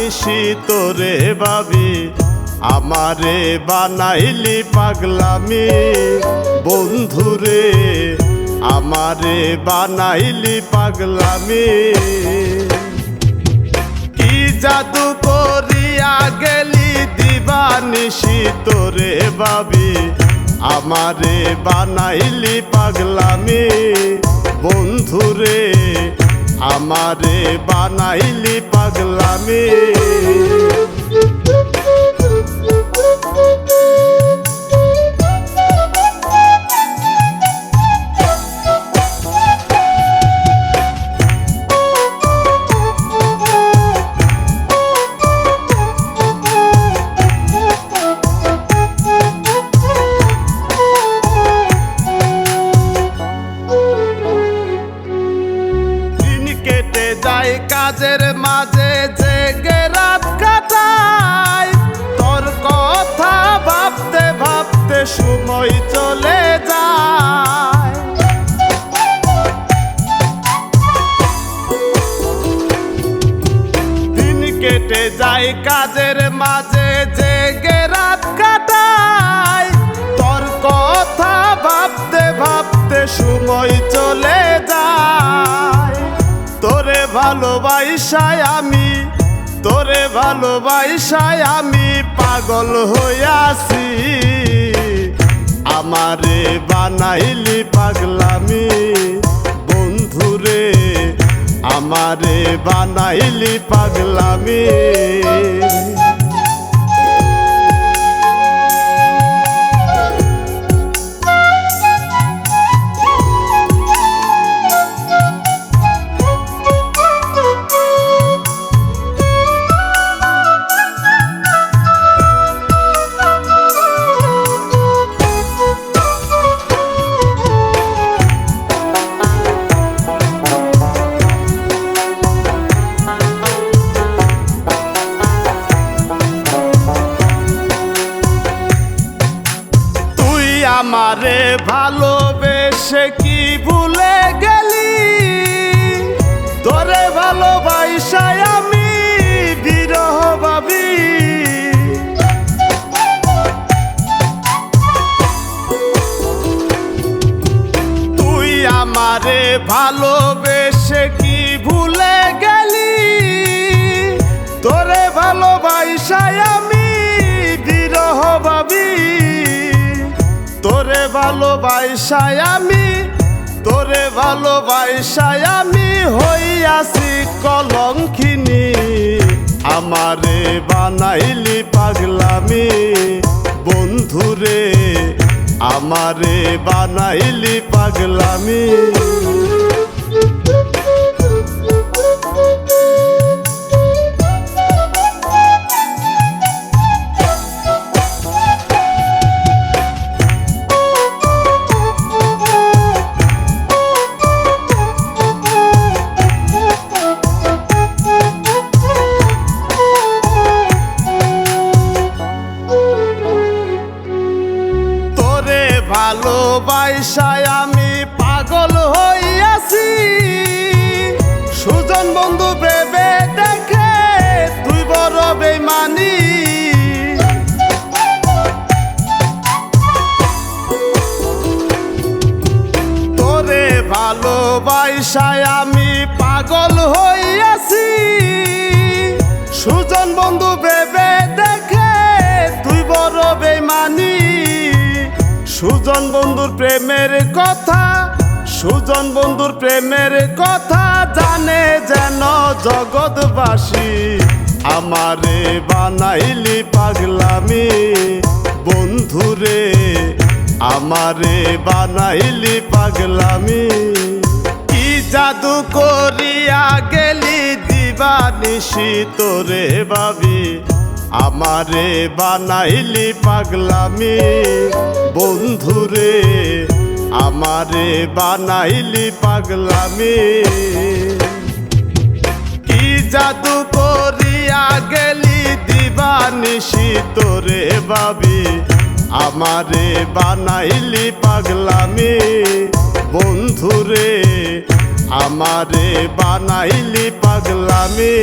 নিশি তোরে ভাবি, আমারে বানাইলি পাগলামি। বন্ধুরে আমারে বানাইলি পাগলামি। কি জাদু করিয়া গেলি দিবানিশি তোরে ভাবি, আমারে বানাইলি পাগলামি। বন্ধুরে আমারে বানাইলি পাগলামি। কাজের মাঝে জেগে রাত কাটাই, তোর কথা ভাবতে ভাবতে সময় চলে যায়। দিন কেটে যায় কাজের মাঝে জেগে রাত কাটাই, তোর কথা ভাবতে ভাবতে সময় চলে যায়। তোরে ভালোবাসায় আমি, তোরে ভালোবাসায় আমি পাগল হইয়াছি। আমারে বানাইলি পাগলামি। বন্ধুরে আমারে বানাইলি পাগলামি। আমারে ভালোবেসে কি ভুলে গেলি, তোরে ভালোবাসায় আমি বিরহ ভাবি। তুই আমারে ভালোবেসে কি ভুলে গেলি, তোরে ভালোবাসায় আমি বিরহ ভাবি। তোরে ভালোবাসায় আমি, তোরে ভালোবাসায় আমি হইয়াছি কলঙ্কিনী। আমারে বানাইলি পাগলামি। বন্ধুরে আমারে বানাইলি পাগলামি। ভালোবাসায় আমি পাগল হইয়াছি। সুজন বন্ধু ভেবে দেখে তুই বড় বেইমানি। তোরে ভালোবাসায় আমি পাগল হইয়াছি। সুজন বন্ধু ভেবে দেখে তুই বড় বেইমানি। সুজন বন্ধুর প্রেমের কথা, সুজন বন্ধুর প্রেমের কথা জানে যেন জগৎবাসী। আমারে বানাইলি পাগলামি। বন্ধুরে আমারে বানাইলি পাগলামি। কি জাদু করিয়া গেলি দিবানিশি তোরে ভাবি, আমারে বানাইলি পাগলামি। বন্ধুরে আমারে বানাইলি পাগলামি। কি জাদু করিয়া গেলি দিবানিশি তোরে ভাবি, আমারে বানাইলি পাগলামি। বন্ধুরে আমারে বানাইলি পাগলামি।